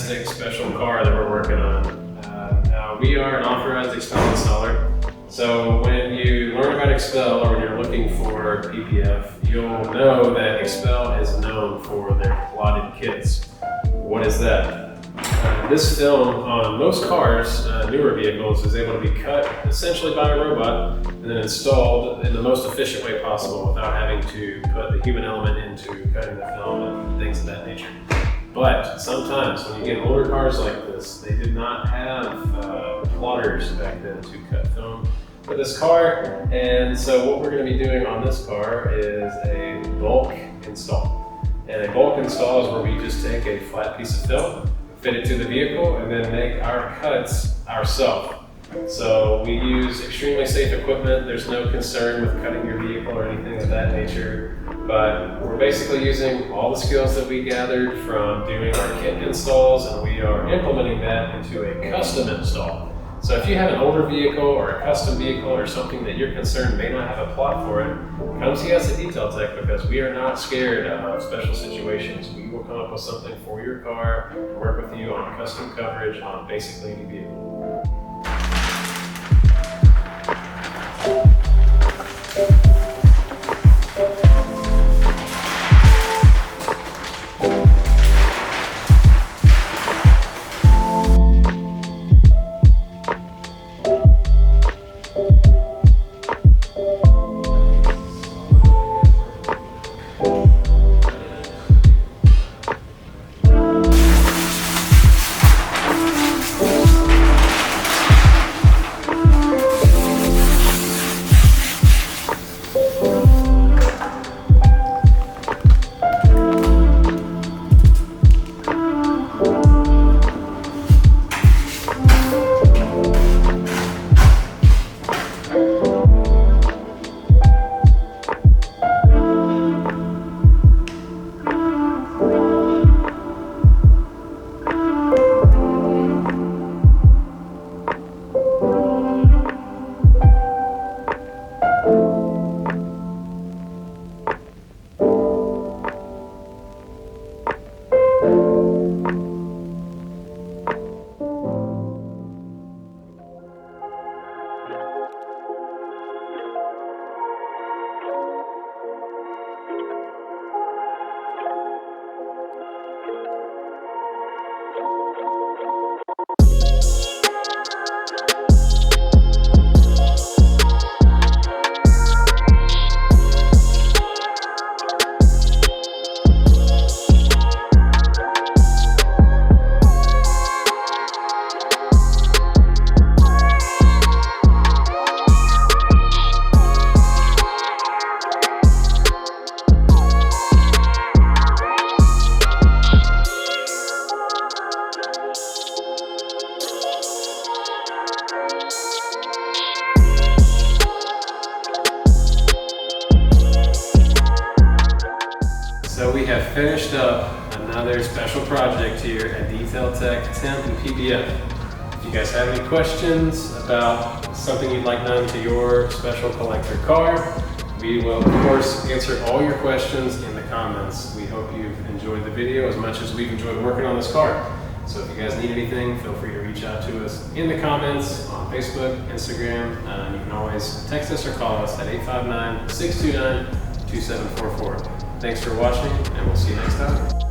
fantastic special car that we're working on. Now we are an authorized Expel installer. So when you learn about Expel or when you're looking for PPF, you'll know that Expel is known for their plotted kits. What is that? This film on most cars, newer vehicles, is able to be cut essentially by a robot and then installed in the most efficient way possible without having to put the human element into cutting the film and things of that nature. But sometimes when you get older cars like this, they did not have plotters back then to cut film for this car. And so what we're going to be doing on this car is a bulk install. And a bulk install is where we just take a flat piece of film, fit it to the vehicle, and then make our cuts ourselves. So we use extremely safe equipment. There's no concern with cutting your vehicle or anything of that nature. But we're basically using all the skills that we gathered from doing our kit installs, and we are implementing that into a custom install. So if you have an older vehicle or a custom vehicle or something that you're concerned may not have a plot for it, come see us at Detail Tech, because we are not scared of special situations. We will come up with something for your car and work with you on custom coverage on basically any vehicle. So we have finished up another special project here at Detail Tech Temp and PPF. If you guys have any questions about something you'd like done to your special collector car, we will of course answer all your questions in the comments. We hope you've enjoyed the video as much as we've enjoyed working on this car. So if you guys need anything, feel free to reach out to us in the comments on Facebook, Instagram. You can always text us or call us at 859-629-2744. Thanks for watching, and we'll see you next time.